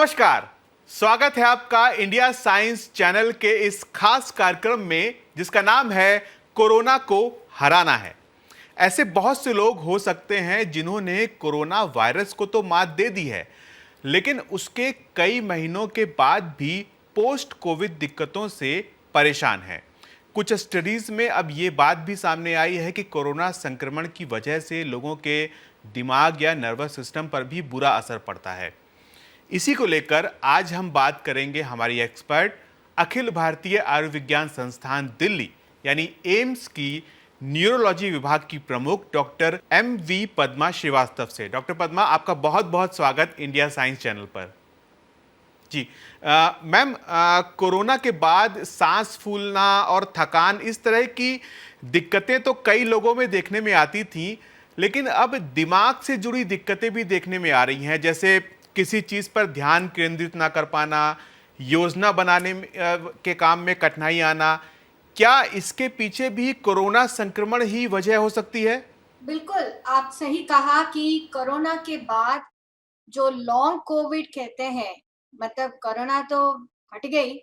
नमस्कार। स्वागत है आपका इंडिया साइंस चैनल के इस खास कार्यक्रम में जिसका नाम है कोरोना को हराना है। ऐसे बहुत से लोग हो सकते हैं जिन्होंने कोरोना वायरस को तो मात दे दी है, लेकिन उसके कई महीनों के बाद भी पोस्ट कोविड दिक्कतों से परेशान हैं। कुछ स्टडीज में अब ये बात भी सामने आई है कि कोरोना संक्रमण की वजह से लोगों के दिमाग या नर्वस सिस्टम पर भी बुरा असर पड़ता है। इसी को लेकर आज हम बात करेंगे हमारी एक्सपर्ट अखिल भारतीय आयुर्विज्ञान संस्थान दिल्ली यानी एम्स की न्यूरोलॉजी विभाग की प्रमुख डॉक्टर MV पद्मा श्रीवास्तव से। डॉक्टर पद्मा, आपका बहुत बहुत स्वागत इंडिया साइंस चैनल पर। जी मैम, कोरोना के बाद सांस फूलना और थकान इस तरह की दिक्कतें तो कई लोगों में देखने में आती थी, लेकिन अब दिमाग से जुड़ी दिक्कतें भी देखने में आ रही हैं, जैसे किसी चीज पर ध्यान केंद्रित ना कर पाना, योजना बनाने के काम में कठिनाई आना। क्या इसके पीछे भी कोरोना संक्रमण ही वजह हो सकती है? बिल्कुल, आप सही कहा कि कोरोना के बाद जो लॉन्ग कोविड कहते हैं, मतलब कोरोना तो हट गई,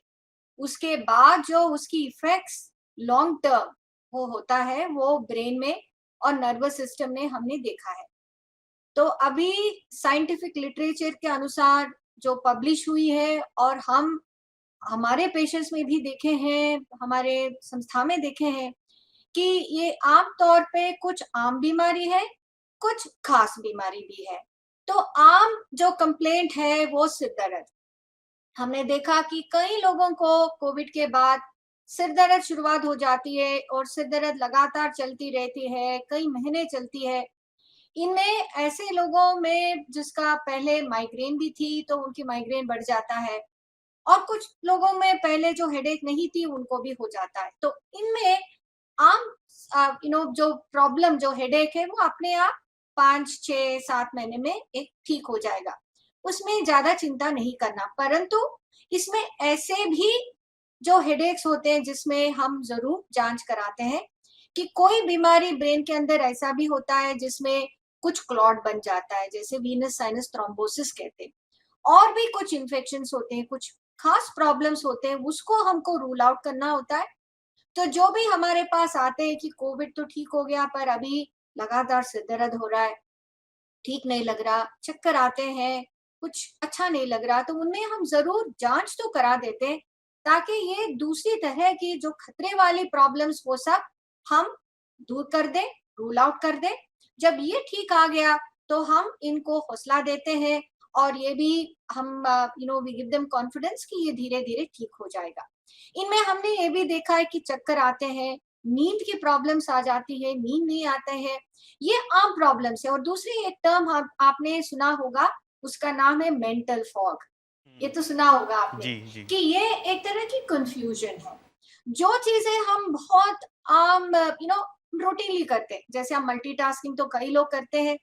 उसके बाद जो उसकी इफेक्ट्स लॉन्ग टर्म वो होता है, वो ब्रेन में और नर्वस सिस्टम में हमने देखा है। तो अभी साइंटिफिक लिटरेचर के अनुसार जो पब्लिश हुई है और हम हमारे पेशेंट्स में भी देखे हैं, हमारे संस्था में देखे हैं कि ये आम तौर पे कुछ आम बीमारी है, कुछ खास बीमारी भी है। तो आम जो कंप्लेंट है वो सिर दर्द। हमने देखा कि कई लोगों को कोविड के बाद सिर दर्द शुरुआत हो जाती है और सिर दर्द लगातार चलती रहती है, कई महीने चलती है। इनमें ऐसे लोगों में जिसका पहले माइग्रेन भी थी तो उनकी माइग्रेन बढ़ जाता है, और कुछ लोगों में पहले जो हेडेक नहीं थी उनको भी हो जाता है। तो इनमें आम जो प्रॉब्लम जो हेडेक है वो अपने आप 5, 6, 7 महीने में एक ठीक हो जाएगा, उसमें ज्यादा चिंता नहीं करना। परंतु इसमें ऐसे भी जो हेडेक्स होते हैं जिसमें हम जरूर जांच कराते हैं कि कोई बीमारी ब्रेन के अंदर ऐसा भी होता है जिसमें कुछ क्लॉट बन जाता है, जैसे वीनस साइनस थ्रोम्बोसिस कहते हैं। और भी कुछ इन्फेक्शंस होते हैं, कुछ खास प्रॉब्लम्स होते हैं, उसको हमको रूल आउट करना होता है। तो जो भी हमारे पास आते हैं कि कोविड तो ठीक हो गया पर अभी लगातार सिर दर्द हो रहा है, ठीक नहीं लग रहा, चक्कर आते हैं, कुछ अच्छा नहीं लग रहा, तो उनमें हम जरूर जांच तो करा देते हैं ताकि ये दूसरी तरह की जो खतरे वाली प्रॉब्लम्स वो सब हम दूर कर दें, रूल आउट कर दें। जब ये ठीक आ गया तो हम इनको हौसला देते हैं और ये भी हम वी गिव देम कॉन्फिडेंस कि ये धीरे धीरे ठीक हो जाएगा। इनमें हमने ये भी देखा है कि चक्कर आते हैं, नींद की प्रॉब्लम्स आ जाती है, नींद नहीं आते हैं, ये आम प्रॉब्लम्स है। और दूसरी एक टर्म आपने सुना होगा, उसका नाम है मेंटल फॉग। ये तो सुना होगा आपने जी जी। कि ये एक तरह की कंफ्यूजन है। जो चीजें हम बहुत आम रूटीनली करते हैं, जैसे हम मल्टीटास्किंग तो कई लोग करते हैं,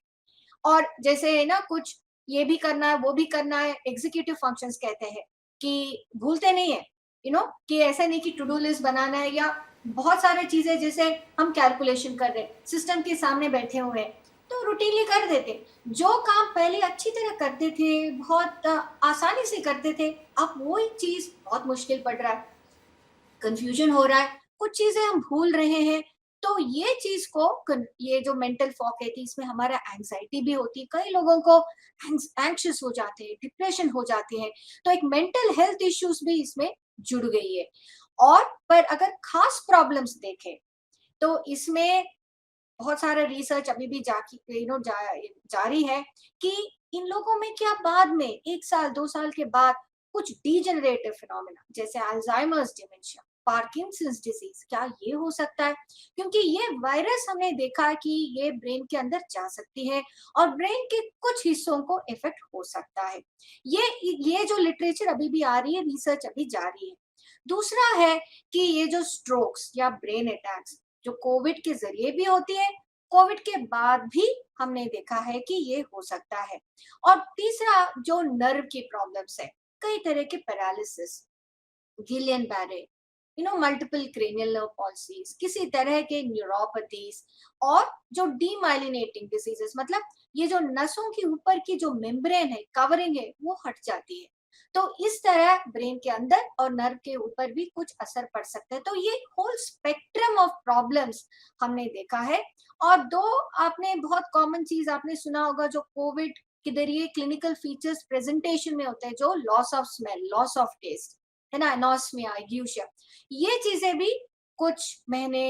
और जैसे है ना कुछ ये भी करना है वो भी करना है, एग्जीक्यूटिव फंक्शंस कहते हैं कि भूलते नहीं है, कि ऐसा नहीं कि टू डू लिस्ट बनाना है या बहुत सारे चीजें जैसे हम कैलकुलेशन कर रहे हैं, सिस्टम के सामने बैठे हुए हैं तो रूटीनली कर देते। जो काम पहले अच्छी तरह करते थे, बहुत आसानी से करते थे, अब वो एक चीज बहुत मुश्किल पड़ रहा है, कंफ्यूजन हो रहा है, कुछ चीजें हम भूल रहे हैं। तो ये चीज को ये जो मेंटल फॉग कहती है, इसमें हमारा एंजाइटी भी होती है, कई लोगों को एंक्शियस हो जाते हैं, डिप्रेशन हो जाते हैं। तो एक मेंटल हेल्थ इश्यूज भी इसमें जुड़ गई है। और पर अगर खास प्रॉब्लम्स देखें तो इसमें बहुत सारा रिसर्च अभी भी जारी है कि इन लोगों में क्या बाद में 1 साल 2 साल के बाद कुछ डीजनरेटिव फिनोमेना जैसे अल्जाइमर्स डिमेंशिया, पार्किंसंस डिजीज, क्या ये हो सकता है? क्योंकि ये वायरस हमने देखा है कि ये ब्रेन के अंदर जा सकती है और ब्रेन के कुछ हिस्सों को इफेक्ट हो सकता है। ये जो लिटरेचर अभी भी आ रही है, रिसर्च अभी जारी है। दूसरा है कि ये जो स्ट्रोक्स या ब्रेन अटैक्स जो कोविड के जरिए भी होती है, कोविड के बाद भी हमने देखा है कि ये हो सकता है। और तीसरा जो नर्व की प्रॉब्लम्स है, कई तरह के paralysis, Guillain Barré, multiple cranial nerve palsies, किसी तरह के न्यूरोपैथीज, और जो डीमाइलिनेटिंग डिजीजेस, मतलब ये जो नसों के ऊपर की जो मेम्ब्रेन है, कवरिंग है, वो हट जाती है। तो इस तरह ब्रेन के अंदर और नर्व के ऊपर भी कुछ असर पड़ सकता है। तो ये होल स्पेक्ट्रम ऑफ प्रॉब्लम्स हमने देखा है। और दो आपने बहुत कॉमन चीज आपने सुना होगा जो कोविड के जरिए क्लिनिकल फीचर्स प्रेजेंटेशन में होते हैं, जो loss of smell, loss of taste, है ना, एनोस्मिया, एक्यूशिया, ये चीजें भी कुछ महीने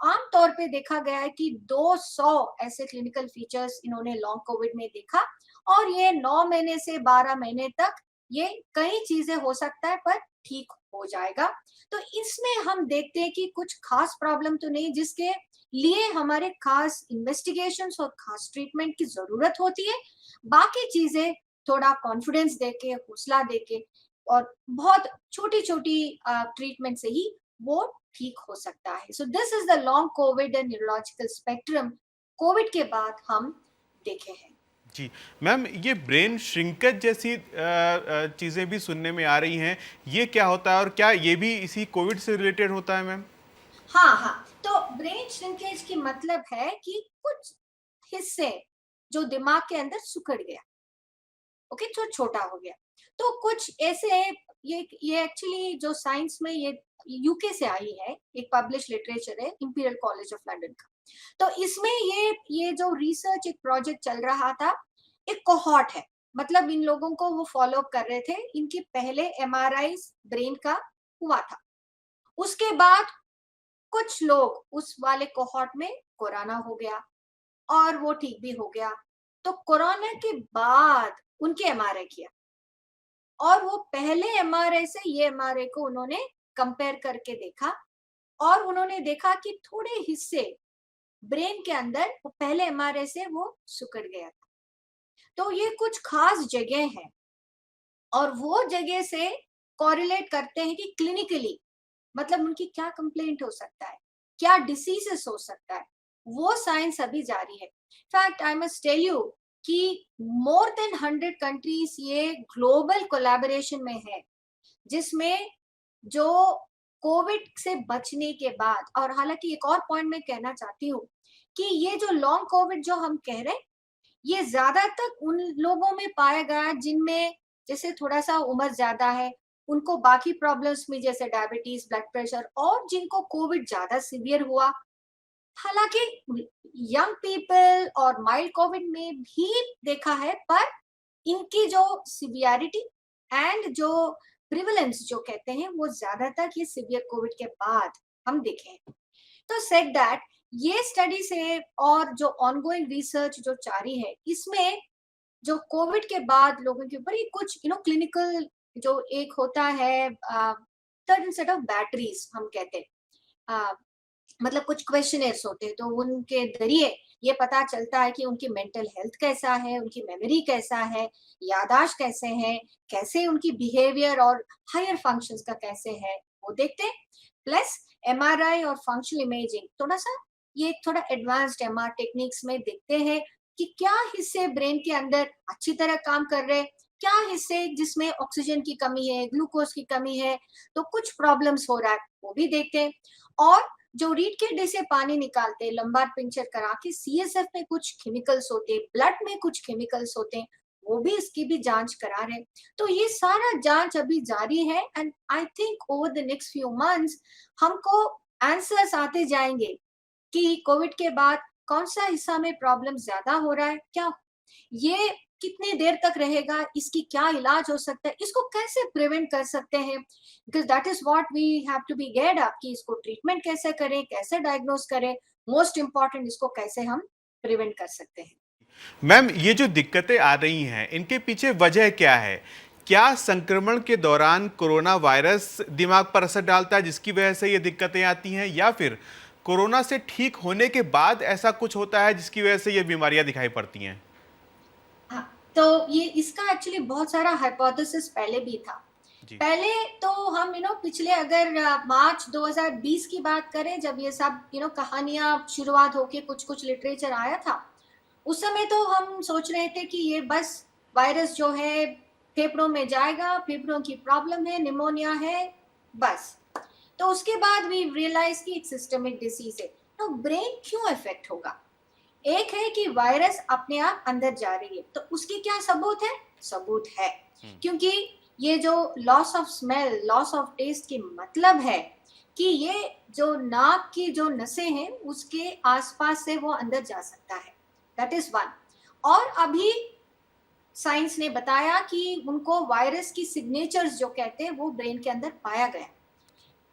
आमतौर पे देखा गया है कि 200 ऐसे क्लिनिकल फीचर्स इन्होंने लॉन्ग कोविड में देखा। और ये 9 महीने से 12 महीने तक ये कई चीजें हो सकता है पर ठीक हो जाएगा। तो इसमें हम देखते हैं कि कुछ खास प्रॉब्लम तो नहीं जिसके लिए हमारे खास इन्वेस्टिगेशंस और खास ट्रीटमेंट की जरूरत होती है। बाकी चीजें थोड़ा कॉन्फिडेंस देके, हौसला देके और बहुत छोटी छोटी ट्रीटमेंट से ही वो ठीक हो सकता है। So this is the long Covid and neurological spectrum Covid के बाद हम देखे हैं। जी मैम, ये ब्रेन श्रिंकेज जैसी चीज़ें भी सुनने में आ रही हैं, ये क्या होता है और क्या ये भी इसी कोविड से रिलेटेड होता है मैम? हाँ हाँ, तो ब्रेन श्रिंकेज की मतलब है कि कुछ हिस्से जो दिमाग के अंदर सिकुड़ गया, ओके, जो छोटा हो गया। तो कुछ ऐसे, ये एक्चुअली जो साइंस में ये यूके से आई है, एक पब्लिश लिटरेचर है इंपीरियल कॉलेज ऑफ लंदन का। तो इसमें ये जो रिसर्च एक प्रोजेक्ट चल रहा था, एक कोहॉर्ट है, मतलब इन लोगों को वो फॉलो कर रहे थे, इनके पहले एमआरआई ब्रेन का हुआ था। उसके बाद कुछ लोग उस वाले कोहॉर्ट में कोरोना हो गया और वो ठीक भी हो गया। तो कोरोना के बाद उनके एमआरआई किया और वो पहले एमआरआई से ये एमआरआई को उन्होंने कंपेयर करके देखा और उन्होंने देखा कि थोड़े हिस्से ब्रेन के अंदर वो पहले एमआरआई से वो सिकुड़ गया था। तो ये कुछ खास जगह है और वो जगह से कोरिलेट करते हैं कि क्लिनिकली मतलब उनकी क्या कंप्लेंट हो सकता है, क्या डिसीजेस हो सकता है, वो साइंस अभी जारी है। Fact I must tell you कि मोर देन 100 कंट्रीज ये ग्लोबल कोलैबोरेशन में है, जिसमें जो कोविड से बचने के बाद, और हालांकि एक और पॉइंट मैं कहना चाहती हूँ कि ये जो लॉन्ग कोविड जो हम कह रहे हैं, ये ज्यादातर उन लोगों में पाया गया जिनमें जैसे थोड़ा सा उम्र ज्यादा है, उनको बाकी प्रॉब्लम्स में जैसे डायबिटीज, ब्लड प्रेशर, और जिनको कोविड ज्यादा सीवियर हुआ। हालांकि यंग पीपल और माइल्ड कोविड में भी देखा है, पर इनकी जो सिवियरिटी एंड जो प्रिवलेंस जो कहते हैं वो ज्यादातर ये सीवियर कोविड के बाद हम देखे हैं। तो सेड दैट ये स्टडी से और जो ऑनगोइंग रिसर्च जो जारी है, इसमें जो कोविड के बाद लोगों के ऊपर ये कुछ क्लिनिकल जो एक होता है सर्टेन सेट ऑफ बैटरीज हम कहते हैं, मतलब कुछ क्वेश्चनर्स होते हैं, तो उनके जरिए ये पता चलता है कि उनकी मेंटल हेल्थ कैसा है, उनकी मेमोरी कैसा है, यादाश्त कैसे है, कैसे उनकी बिहेवियर और हायर फंक्शंस का कैसे है, वो देखते हैं। प्लस एमआरआई और फंक्शनल इमेजिंग, थोड़ा सा ये थोड़ा एडवांस्ड एमआर टेक्निक्स में देखते हैं कि क्या हिस्से ब्रेन के अंदर अच्छी तरह काम कर रहे हैं, क्या हिस्से जिसमें ऑक्सीजन की कमी है, ग्लूकोज की कमी है, तो कुछ प्रॉब्लम्स हो रहा है, वो भी देखते हैं। और जो रीढ़ के हड्डी से पानी निकालते हैं लंबार पिंचर करा के, सीएसएफ में कुछ केमिकल्स होते हैं, ब्लड में कुछ केमिकल्स होते हैं, वो भी इसकी भी जांच करा रहे हैं। तो ये सारा जांच अभी जारी है and I think over the next few months हमको आंसर्स आते जाएंगे कि कोविड के बाद कौन सा हिस्सा में प्रॉब्लम ज्यादा हो रहा है, क्या ये कितनी देर तक रहेगा, इसकी क्या इलाज हो सकता है, इसको कैसे प्रिवेंट कर सकते हैं, because that is what we have to be गेड अप कि इसको ट्रीटमेंट कैसे करें, कैसे डायग्नोस करें, मोस्ट इंपॉर्टेंट इसको कैसे हम प्रिवेंट कर सकते हैं। मैम, ये जो दिक्कतें आ रही हैं, इनके पीछे वजह क्या है? क्या संक्रमण के दौरान कोरोना वायरस दिमाग पर असर डालता है जिसकी वजह से ये दिक्कतें आती हैं, या फिर कोरोना से ठीक होने के बाद ऐसा कुछ होता है जिसकी वजह से ये बीमारियां दिखाई पड़ती हैं? हाँ, तो ये इसका एक्चुअली बहुत सारा हाइपोथेसिस पहले भी था। जी। पहले तो हम पिछले अगर मार्च 2020 की बात करें, जब ये सब कहानियां शुरुआत होके कुछ कुछ लिटरेचर आया था, उस समय तो हम सोच रहे थे कि ये बस वायरस जो है फेफड़ों में जाएगा, फेफड़ों की प्रॉब्लम है, निमोनिया है, बस। तो उसके बाद वी रियलाइज की एक सिस्टमिक डिसीज है। तो ब्रेन क्यों इफेक्ट होगा? एक है कि वायरस अपने आप अंदर जा रही है, तो उसकी क्या सबूत है? सबूत है, क्योंकि ये जो loss of smell, loss of taste की मतलब है कि ये जो नाक की जो नसें हैं उसके आसपास से वो अंदर जा सकता है। That is one. और अभी साइंस ने बताया कि उनको वायरस की सिग्नेचर्स जो कहते हैं वो ब्रेन के अंदर पाया गया,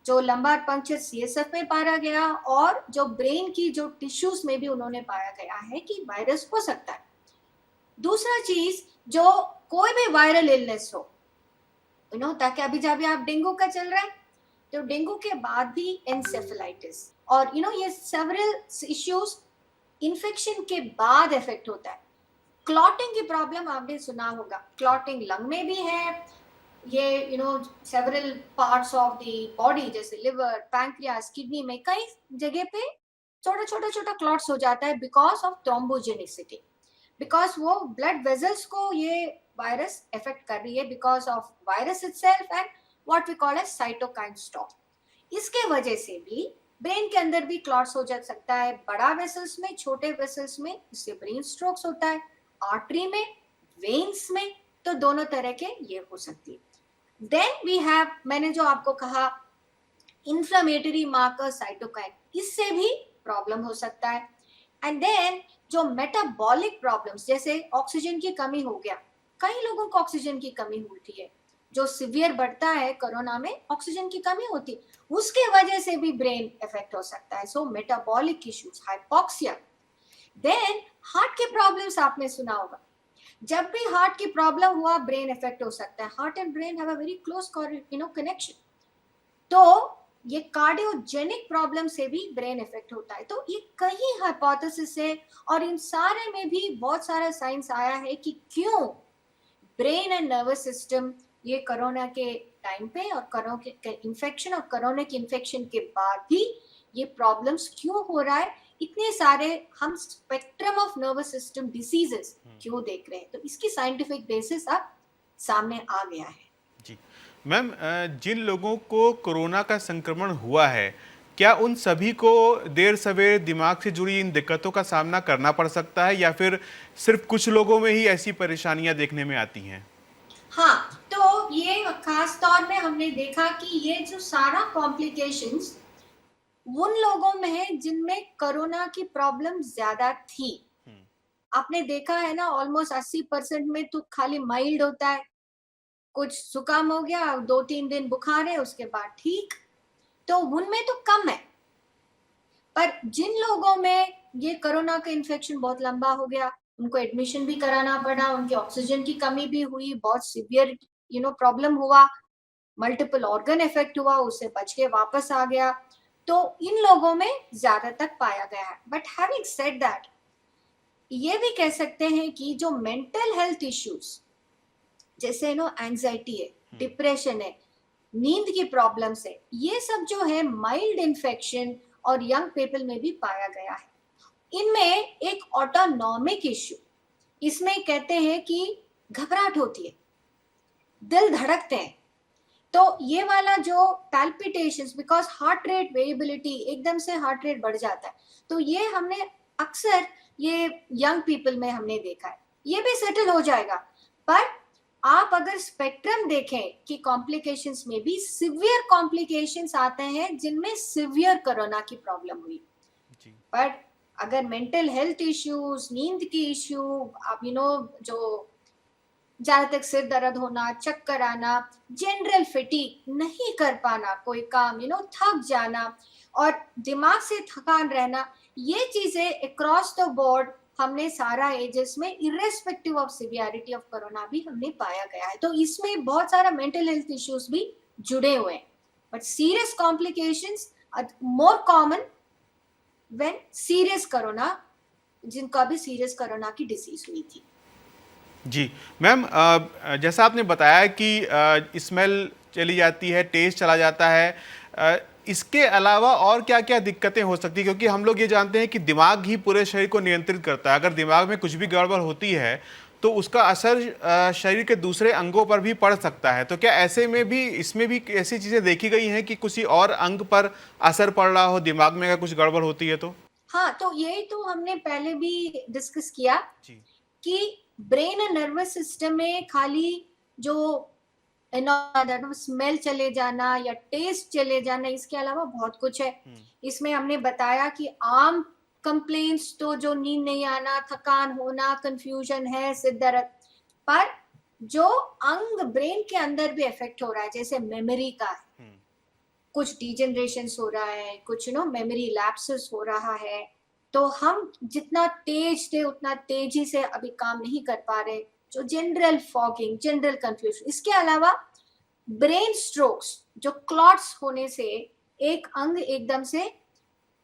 जो लंबार पंक्चर सीएसएफ में पाया गया और जो ब्रेन की जो टिश्यूज में भी उन्होंने पाया गया है कि वायरस हो सकता है। दूसरा चीज, जो कोई भी वायरल इलनेस हो, ताकि अभी जब आप डेंगू का चल रहा है तो डेंगू के बाद भी एनसेफेलाइटिस और ये सेवरल इश्यूज इन्फेक्शन के बाद इफेक्ट होता है। क्लॉटिंग की प्रॉब्लम आपने सुना होगा, क्लॉटिंग लंग में भी है, ये several parts of the body जैसे लिवर, पैंक्रियास, किडनी में कई जगह पे छोटा छोटा छोटा क्लॉट्स हो जाता है बिकॉज ऑफ थ्रोम्बोजेनिसिटी, बिकॉज वो ब्लड वेजल्स को ये वायरस इफेक्ट कर रही है because of virus itself and what we call as cytokine storm. इसके वजह से भी ब्रेन के अंदर भी क्लॉट्स हो जा सकता है, बड़ा वेसल्स में, छोटे वेसल्स में, इससे ब्रेन स्ट्रोक्स होता है, आर्टरी में, वेन्स में, तो दोनों तरह के ये हो सकती है। देन वी हैव, मैंने जो आपको कहा इंफ्लेमेटरी मार्कर साइटोकाइन, इससे भी प्रॉब्लम हो सकता है। एंड देन जो मेटाबॉलिक प्रॉब्लम्स जैसे ऑक्सीजन की कमी हो गया, कई लोगों को ऑक्सीजन की कमी होती है, जो सिवियर बढ़ता है कोरोना में ऑक्सीजन की कमी होती, उसके वजह से भी ब्रेन इफेक्ट हो सकता है। So metabolic issues, hypoxia. Then heart के प्रॉब्लम्स आपने सुना होगा, जब भी हार्ट की प्रॉब्लम हुआ ब्रेन इफेक्ट हो सकता है। Heart and brain have a very close connection. तो ये कार्डियोजेनिक प्रॉब्लम से भी ब्रेन इफेक्ट होता है। तो ये कई हाइपोथेसिस है और इन सारे में भी बहुत सारा साइंस आया है कि क्यों ब्रेन एंड नर्वस सिस्टम ये कोरोना के टाइम पे और कोरोना के इन्फेक्शन और कोरोना के इन्फेक्शन के बाद भी ये प्रॉब्लम्स क्यों हो रहा है, इतने सारे हम spectrum of nervous system diseases क्यों देख रहे हैं, तो इसकी साइंटिफिक बेसिस अब सामने आ गया है। जी मैम, जिन लोगों को कोरोना का संक्रमण हुआ है, क्या उन सभी को देर सवेर दिमाग से जुड़ी इन दिक्कतों का सामना करना पड़ सकता है या फिर सिर्फ कुछ लोगों में ही ऐसी परेशानियां देखने में आती हैं? हाँ, तो ये खास तौर में हमने देखा कि ये जो सारा कॉम्प्लिकेशंस उन लोगों में है जिनमें कोरोना की प्रॉब्लम ज्यादा थी। आपने देखा है ना, ऑलमोस्ट 80% में तो खाली माइल्ड होता है, कुछ जुकाम हो गया, 2-3 दिन बुखार है, उसके बाद ठीक, तो उनमें तो कम है। पर जिन लोगों में ये कोरोना का इन्फेक्शन बहुत लंबा हो गया, उनको एडमिशन भी कराना पड़ा, उनकी ऑक्सीजन की कमी भी हुई, बहुत सीवियर प्रॉब्लम हुआ, मल्टीपल ऑर्गन इफेक्ट हुआ, उससे बच के वापस आ गया, तो इन लोगों में ज्यादा तक पाया गया है। बट हैविंग सेड दैट, ये भी कह सकते हैं कि जो मेंटल हेल्थ इश्यूज जैसे एंजाइटी है, डिप्रेशन है, नींद की प्रॉब्लम्स है, ये सब जो है माइल्ड इन्फेक्शन और यंग पीपल में भी पाया गया है। इनमें एक ऑटोनॉमिक इश्यू, इसमें कहते हैं कि घबराहट होती है, दिल धड़कते हैं, तो ये वाला जो palpitations, because heart rate variability, एकदम से हार्ट रेट बढ़ जाता है, तो ये हमने अक्सर ये यंग पीपल में हमने देखा है। ये भी सेटल हो जाएगा, पर आप अगर स्पेक्ट्रम देखें कि कॉम्प्लिकेशंस में भी सिवियर कॉम्प्लिकेशंस आते हैं जिनमें सिवियर कोरोना की प्रॉब्लम हुई। पर अगर मेंटल हेल्थ इश्यूज, नींद की इश्यू, आप जो ज्यादा तक सिर दर्द होना, चक्कर आना, जनरल फिटीग, नहीं कर पाना कोई काम, थक जाना और दिमाग से थकान रहना, ये चीजें अक्रॉस द बोर्ड हमने सारा एजेस में irrespective of severity of corona भी हमने पाया गया है। तो इसमें बहुत सारा मेंटल हेल्थ इश्यूज भी जुड़े हुए हैं, but serious complications are more common when serious corona, जिनका भी सीरियस कोरोना की डिसीज हुई थी। जी मैम, जैसा आपने बताया कि स्मेल चली जाती है, टेस्ट चला जाता है, इसके अलावा और क्या क्या दिक्कतें हो सकती हैं? क्योंकि हम लोग ये जानते हैं कि दिमाग ही पूरे शरीर को नियंत्रित करता है। अगर दिमाग में कुछ भी गड़बड़ होती है तो उसका असर शरीर के दूसरे अंगों पर भी पड़ सकता है। तो क्या ऐसे में भी, इसमें भी ऐसी चीज़ें देखी गई हैं कि किसी और अंग पर असर पड़ रहा हो दिमाग में अगर कुछ गड़बड़ होती है तो? हाँ, तो यही तो हमने पहले भी डिस्कस किया कि ब्रेन एंड नर्वस सिस्टम में खाली जो स्मेल चले जाना या टेस्ट चले जाना, इसके अलावा बहुत कुछ है। इसमें हमने बताया कि आम कंप्लेंट्स तो जो नींद नहीं आना, थकान होना, कंफ्यूजन है, सिर दर्द, पर जो अंग ब्रेन के अंदर भी इफेक्ट हो रहा है, जैसे मेमोरी का है, कुछ डिजेनरेशन हो रहा है, कुछ मेमोरी लैप्सेस हो रहा है, तो हम जितना तेज थे उतना तेजी से अभी काम नहीं कर पा रहे, जो जनरल फॉगिंग, जनरल कंफ्यूजन। इसके अलावा ब्रेन स्ट्रोक्स, जो क्लॉट्स होने से एक अंग एकदम से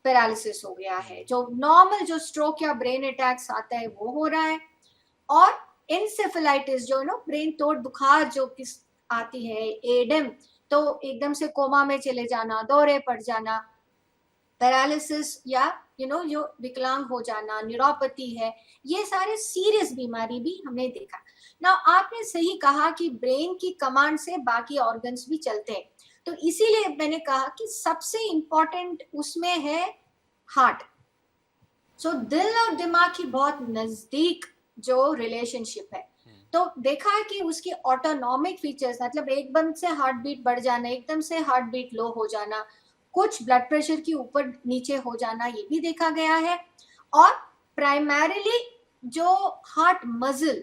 पैरालिसिस हो गया है, जो नॉर्मल जो स्ट्रोक या ब्रेन अटैक्स आता है वो हो रहा है। और एनसेफेलाइटिस, जो ब्रेन तोड़ बुखार जो किस आती है, एडम, तो एकदम से कोमा में चले जाना, दौरे पड़ जाना, पैरालिसिस या जो विकलांग हो जाना, न्यूरोपैथी है, ये सारे सीरियस बीमारी भी हमने देखा ना। आपने सही कहा कि ब्रेन की कमांड से बाकी ऑर्गन्स भी चलते हैं, तो इसीलिए मैंने कहा कि सबसे इंपॉर्टेंट उसमें है हार्ट। सो दिल और दिमाग की बहुत नजदीक जो रिलेशनशिप है, तो देखा है कि उसकी ऑटोनॉमिक फीचर्स, मतलब एकदम से हार्ट बीट बढ़ जाना, एकदम से हार्ट बीट लो हो जाना, कुछ ब्लड प्रेशर की ऊपर नीचे हो जाना, ये भी देखा गया है। और प्राइमरीली जो हार्ट मसल,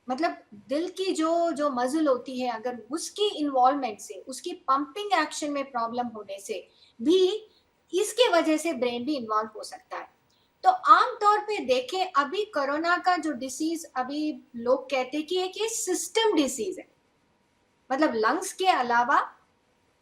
मतलब दिल की जो मसल होती है, अगर उसकी इन्वॉल्वमेंट से, उसकी पंपिंग एक्शन में प्रॉब्लम होने से भी इसके वजह से ब्रेन भी इन्वॉल्व हो सकता है। तो आमतौर पे देखें, अभी कोरोना का जो डिसीज, अभी लोग कहते कि ये सिस्टम डिसीज है, मतलब लंग्स के अलावा,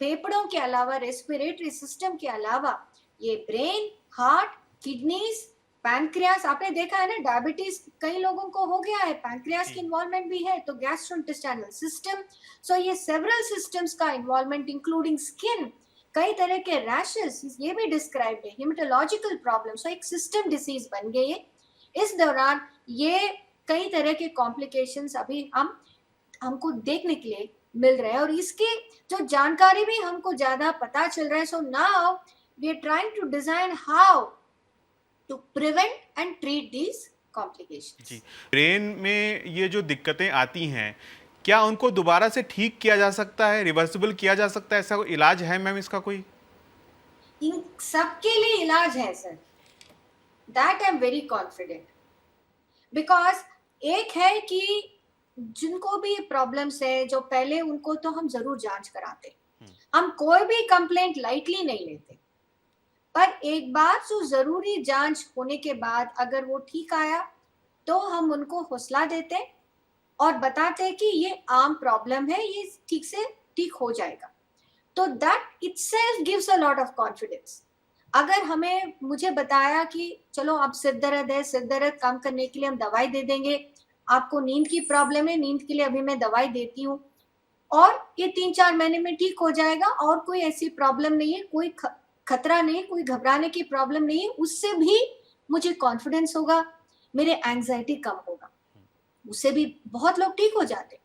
फेफड़ों के अलावा, रेस्पिरेटरी सिस्टम के अलावा ये ब्रेन, हार्ट, किडनीज, पैनक्रियास, आपने देखा है ना, डायबिटीज कई लोगों को हो गया है, पैनक्रियास की इन्वॉल्वमेंट भी है, तो गैस्ट्रोइंटेस्टाइनल सिस्टम, सो ये सेवरल सिस्टम्स का इन्वॉल्वमेंट, इंक्लूडिंग स्किन, कई तरह के रैशेस, ये भी डिस्क्राइब है, हिमेटोलॉजिकल प्रॉब्लम्स, तो एक सिस्टम डिसीज बन गई है। इस दौरान ये कई तरह के कॉम्प्लिकेशंस अभी हमको देखने के लिए मिल रहे हैं, और इसकी जो जानकारी भी हमको ज्यादा पता चल रहा है। So now we are trying to design how to prevent and treat these complications. जी, ब्रेन में ये जो दिक्कतें आती हैं, क्या उनको दोबारा से ठीक किया जा सकता है, रिवर्सिबल किया जा सकता है? ऐसा कोई इलाज है मैम इसका कोई? इन सबके लिए इलाज है sir, that I am very confident, because एक है कि जिनको भी प्रॉब्लम्स है, जो पहले उनको तो हम जरूर जांच कराते, हम कोई भी कंप्लेंट लाइटली नहीं लेते, पर एक बार जो जरूरी जांच होने के बाद अगर वो ठीक आया तो हम उनको हौसला देते और बताते कि ये आम प्रॉब्लम है, ये ठीक से ठीक हो जाएगा। तो that itself gives a lot of confidence. अगर मुझे बताया कि चलो आप सिर दर्द है, सिर दर्द कम करने के लिए हम दवाई दे देंगे, आपको नींद की प्रॉब्लम है, नींद के लिए अभी मैं दवाई देती हूँ और ये 3-4 महीने में ठीक हो जाएगा, और कोई ऐसी प्रॉब्लम नहीं है, कोई खतरा नहीं, कोई घबराने की प्रॉब्लम नहीं है, उससे भी मुझे कॉन्फिडेंस होगा, मेरे एंजाइटी कम होगा, उससे भी बहुत लोग ठीक हो जाते।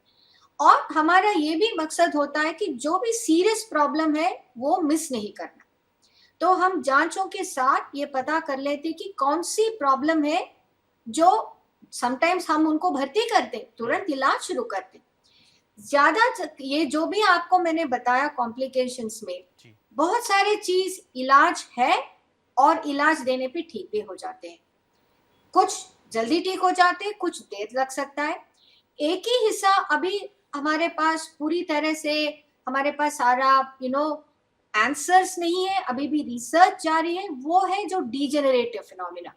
और हमारा ये भी मकसद होता है कि जो भी सीरियस प्रॉब्लम है वो मिस नहीं करना, तो हम जांचों के साथ ये पता कर लेते कि कौन सी प्रॉब्लम है, जो समटाइम्स हम उनको भर्ती करते, तुरंत इलाज शुरू करते। ज्यादा ये जो भी आपको मैंने बताया कॉम्प्लिकेशंस में, बहुत सारे चीज इलाज है और इलाज देने पे ठीक भी हो जाते हैं, कुछ जल्दी ठीक हो जाते हैं, कुछ देर लग सकता है। एक ही हिस्सा अभी हमारे पास पूरी तरह से, हमारे पास सारा आंसर्स नहीं है, अभी भी रिसर्च जारी है, वो है जो डीजेनरेटिव फिनोमिना,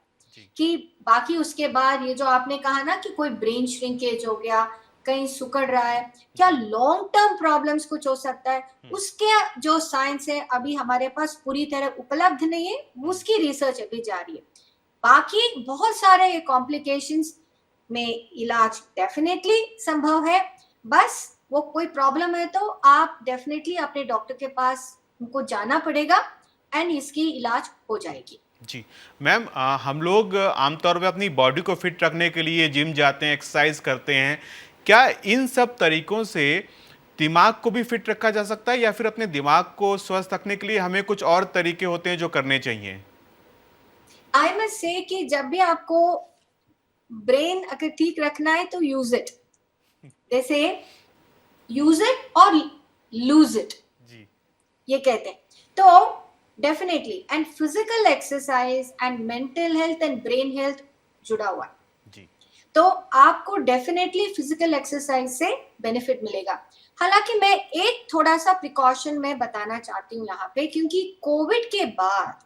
कि बाकी उसके बाद ये जो आपने कहा ना कि कोई ब्रेन श्रिंकेज हो गया, कहीं सिकुड़ रहा है, क्या लॉन्ग टर्म प्रॉब्लम्स कुछ हो सकता है, उसके जो साइंस है अभी हमारे पास पूरी तरह उपलब्ध नहीं है, उसकी रिसर्च अभी जारी है। बाकी बहुत सारे कॉम्प्लिकेशंस में इलाज डेफिनेटली संभव है, बस वो कोई प्रॉब्लम है तो आप डेफिनेटली अपने डॉक्टर के पास उनको जाना पड़ेगा एंड इसकी इलाज हो जाएगी। जी मैम, हम लोग आमतौर पे अपनी बॉडी को फिट रखने के लिए जिम जाते हैं, एक्सरसाइज करते हैं, क्या इन सब तरीकों से दिमाग को भी फिट रखा जा सकता है, या फिर अपने दिमाग को स्वस्थ रखने के लिए हमें कुछ और तरीके होते हैं जो करने चाहिए? आई मस्ट से कि जब भी आपको ब्रेन अगर ठीक रखना है तो यूज इट, जैसे यूज इट और लूज इट, जी ये कहते हैं। तो definitely, and physical exercise and mental health and brain health जुड़ा हुआ है। जी तो आपको डेफिनेटली फिजिकल एक्सरसाइज से बेनिफिट मिलेगा। हालांकि मैं एक थोड़ा सा प्रिकॉशन में बताना चाहती हूँ यहाँ पे, क्योंकि कोविड के बाद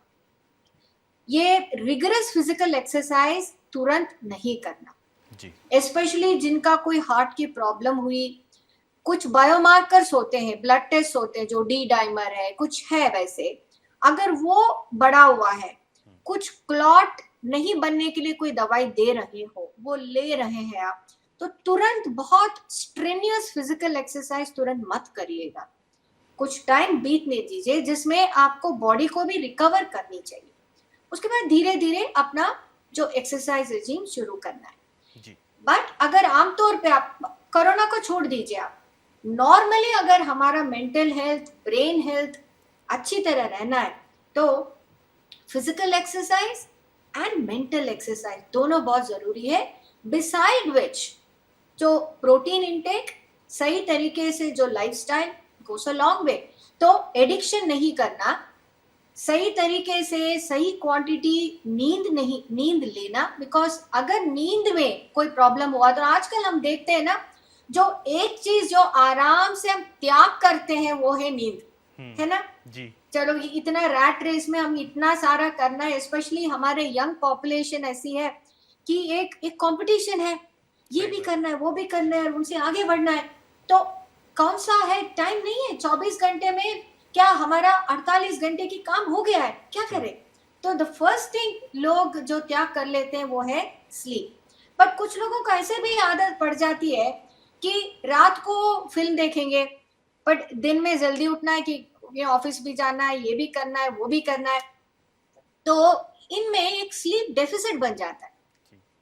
ये रिगरस फिजिकल एक्सरसाइज तुरंत नहीं करना, जी स्पेशली जिनका कोई हार्ट की प्रॉब्लम हुई, कुछ बायोमार्कर्स होते हैं, ब्लड टेस्ट होते हैं, जो डी डाइमर है, कुछ है वैसे, अगर वो बढ़ा हुआ है, कुछ क्लॉट नहीं बनने के लिए कोई दवाई दे रहे हो, वो ले रहे हैं आप, तो तुरंत बहुत स्ट्रेनियस फिजिकल एक्सरसाइज तुरंत मत करिएगा। कुछ टाइम बीतने दीजिए जिसमें आपको बॉडी को भी रिकवर करनी चाहिए। उसके बाद धीरे धीरे अपना जो एक्सरसाइज रेजिम शुरू करना है। जी बट अगर आमतौर पे आप कोरोना को छोड़ दीजिए, आप नॉर्मली अगर हमारा मेंटल हेल्थ, ब्रेन हेल्थ अच्छी तरह रहना है, तो physical exercise and mental exercise दोनों बहुत जरूरी है। बिसाइड विच जो प्रोटीन इनटेक, सही तरीके से जो lifestyle goes a long way. तो एडिक्शन नहीं करना, सही तरीके से सही क्वांटिटी नींद लेना, बिकॉज अगर नींद में कोई प्रॉब्लम हुआ, तो आजकल हम देखते हैं ना, जो एक चीज जो आराम से हम त्याग करते हैं वो है नींद, है ना। जी चलो, ये इतना रैट रेस में हम इतना सारा करना है, स्पेशली हमारे यंग पॉपुलेशन ऐसी है कि एक कंपटीशन है, ये भी करना है, वो भी करना है, और उनसे आगे बढ़ना है। तो कौन सा है, टाइम नहीं है। 24 घंटे में क्या हमारा 48 घंटे की काम हो गया है, क्या करें। तो द फर्स्ट थिंग लोग जो त्याग कर लेते हैं वो है स्लीप। बट कुछ लोगों को ऐसे भी आदत पड़ जाती है कि रात को फिल्म देखेंगे, बट दिन में जल्दी उठना है कि ये ऑफिस भी जाना है, ये भी करना है, वो भी करना है, तो इनमें एक स्लीप डेफिसिट बन जाता है।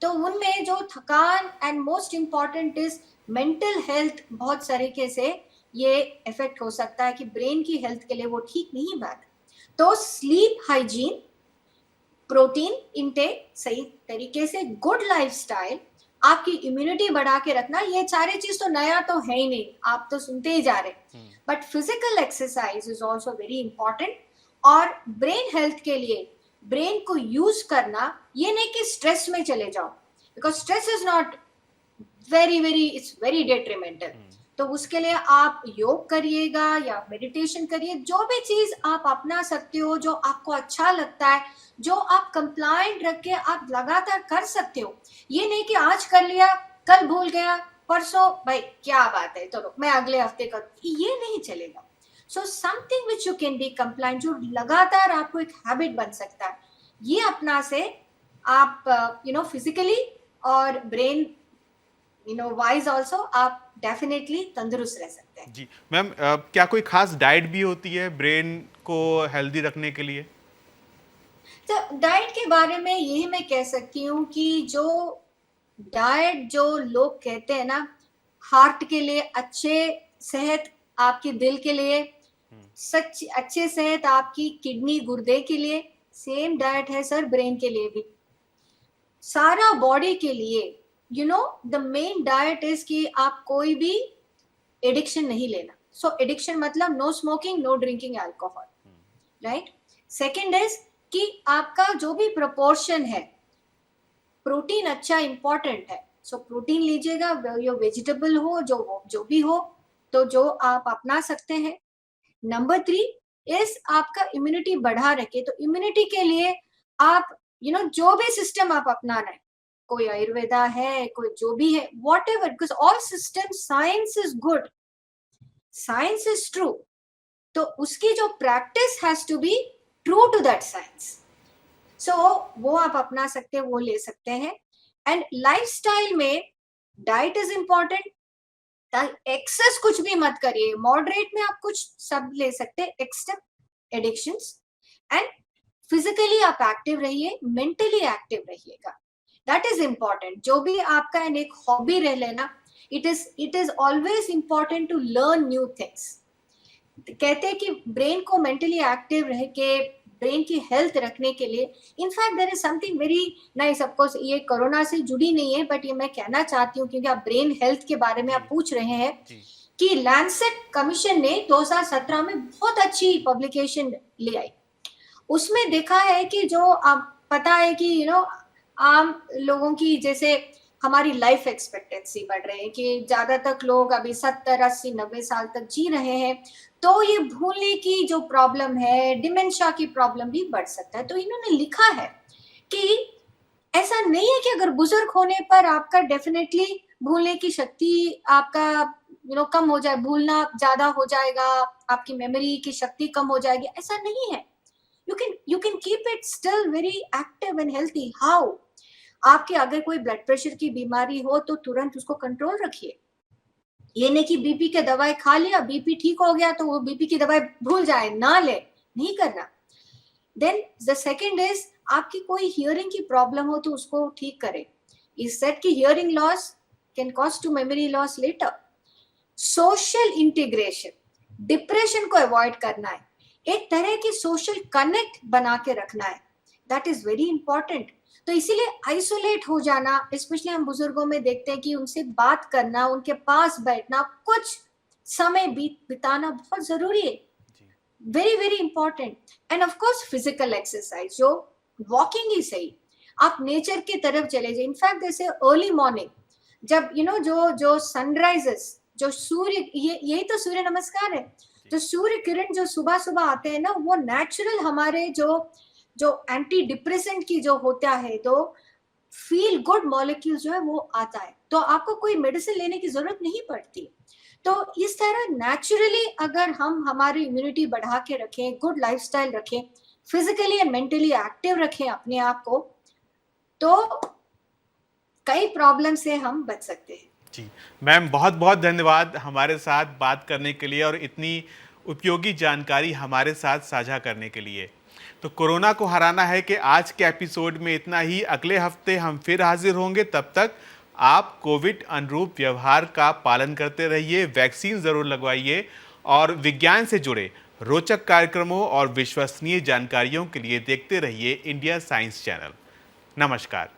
तो उनमें जो थकान and most important is mental health, बहुत तरीके से ये इफेक्ट हो सकता है कि ब्रेन की हेल्थ के लिए वो ठीक नहीं बात। तो स्लीप हाइजीन, प्रोटीन इनटेक सही तरीके से, गुड लाइफस्टाइल, आपकी इम्यूनिटी बढ़ा के रखना, ये सारी चीज तो नया तो है ही नहीं, आप तो सुनते ही जा रहे। But physical exercise is also very important. और ब्रेन हेल्थ के लिए ब्रेन को यूज करना, ये नहीं कि स्ट्रेस में चले जाओ, because stress is not it's very detrimental. तो उसके लिए आप योग करिएगा या मेडिटेशन करिए, जो भी चीज आप अपना सकते हो, जो आपको अच्छा लगता है, जो आप कंप्लायंट रख के आप लगातार कर सकते हो। ये नहीं कि आज कर लिया, कल भूल गया, परसों भाई क्या बात है, चलो मैं अगले हफ्ते कर, ये नहीं चलेगा। So something which you can be compliant, जो लगातार आपको एक हैबिट बन सकता है, ये अपना से आप फिजिकली और ब्रेन वाइज ऑल्सो आप डेफिनेटली तंदुरुस्त रह सकते हैं। जी मैम, क्या कोई खास डाइट भी होती है ब्रेन को हेल्दी रखने के लिए? तो डाइट के बारे में यही मैं कह सकती हूँ कि जो डाइट जो लोग कहते हैं ना, हार्ट के लिए अच्छे सेहत, आपके दिल के लिए सच अच्छे सेहत, आपकी किडनी गुर्दे के लिए, सेम डाइट है सर ब्रेन के लिए भी, सारा बॉडी के लिए। द मेन डाइट इज कि आप कोई भी एडिक्शन नहीं लेना। सो एडिक्शन मतलब no smoking, no drinking alcohol, right. Second is कि आपका जो भी प्रोपोर्शन है, प्रोटीन अच्छा इंपॉर्टेंट है, सो प्रोटीन लीजिएगा, यो वेजिटेबल हो, जो भी हो, तो जो आप अपना सकते हैं। नंबर 3 इज आपका इम्यूनिटी बढ़ा रखे। तो इम्यूनिटी के लिए आप जो भी सिस्टम आप अपनाना है, कोई आयुर्वेदा है, कोई जो भी है, whatever, because all system, science is good, science is true, तो उसकी जो practice has to be true to that science. So वो आप अपना सकते हैं, वो ले सकते हैं। एंड लाइफस्टाइल में डाइट इज इंपॉर्टेंट, एक्सेस कुछ भी मत करिए, मॉडरेट में आप कुछ सब ले सकते हैं, एक्सेप्ट एडिक्शंस। एंड फिजिकली आप एक्टिव रहिए, मेंटली एक्टिव रहिएगा, दैट इज इंपॉर्टेंट। जो भी आपका एक हॉबी रह लेना, it is always important to learn new things. कहते हैं कि ब्रेन को मेंटली एक्टिव रह के, ब्रेन की हेल्थ रखने के लिए, in fact there is something very nice, of course ये कोरोना से जुड़ी नहीं है, बट ये मैं कहना चाहती हूँ क्योंकि आप ब्रेन हेल्थ के बारे में आप पूछ रहे हैं, कि लैंसेट कमीशन ने 2017 में बहुत अच्छी पब्लिकेशन ले आई। उसमें देखा है कि जो आप पता है कि आम लोगों की जैसे हमारी लाइफ एक्सपेक्टेंसी बढ़ रही है कि ज्यादा तक लोग अभी 70 80 90 साल तक जी रहे हैं, तो ये भूलने की जो प्रॉब्लम है, डिमेंशिया की प्रॉब्लम भी बढ़ सकता है। तो इन्होंने लिखा है कि ऐसा नहीं है कि अगर बुजुर्ग होने पर आपका डेफिनेटली भूलने की शक्ति आपका कम हो जाए, भूलना ज्यादा हो जाएगा, आपकी मेमोरी की शक्ति कम हो जाएगी, ऐसा नहीं है। you can keep it still very active and healthy. How? आपके अगर कोई ब्लड प्रेशर की बीमारी हो तो तुरंत उसको कंट्रोल रखिए। ये नहीं कि बीपी के दवाई खा लिया, बीपी ठीक हो गया तो वो बीपी की दवाई भूल जाए, ना ले, नहीं करना। देन द सेकंड इज आपकी कोई हियरिंग की प्रॉब्लम हो तो उसको ठीक करें। इस सेट की hearing loss can cause to memory loss later. Social integration, depression को अवॉइड करना है, एक तरह की सोशल कनेक्ट बना के रखना है, दैट इज वेरी इंपॉर्टेंट। तो इसीलिए आइसोलेट हो जाना, स्पेशली हम बुजुर्गों में देखते हैं कि उनसे बात करना, उनके पास बैठना, कुछ समय बिताना बहुत जरूरी है, very very important. End of course physical exercise, जो वॉकिंग ही सही, आप नेचर की तरफ चले जाए। इनफैक्ट जैसे अर्ली मॉर्निंग जब जो सनराइजेस, जो सूर्य, यही तो सूर्य नमस्कार है, जो सूर्य किरण जो सुबह सुबह आते हैं ना, वो नेचुरल हमारे जो एंटी डिप्रेसेंट की जो होता है, तो फील गुड मॉलिक्यूल जो है वो आता है, तो आपको कोई मेडिसिन लेने की जरूरत नहीं पड़ती। तो इस तरह नेचुरली अगर हम हमारी इम्यूनिटी बढ़ा के रखें, गुड लाइफस्टाइल रखें, फिजिकली एंड मेंटली एक्टिव रखें अपने आप को, तो कई प्रॉब्लम से हम बच सकते हैं। जी मैम, बहुत बहुत धन्यवाद हमारे साथ बात करने के लिए और इतनी उपयोगी जानकारी हमारे साथ साझा करने के लिए। तो कोरोना को हराना है कि आज के एपिसोड में इतना ही। अगले हफ्ते हम फिर हाजिर होंगे। तब तक आप कोविड अनुरूप व्यवहार का पालन करते रहिए, वैक्सीन ज़रूर लगवाइए और विज्ञान से जुड़े रोचक कार्यक्रमों और विश्वसनीय जानकारियों के लिए देखते रहिए इंडिया साइंस चैनल। नमस्कार।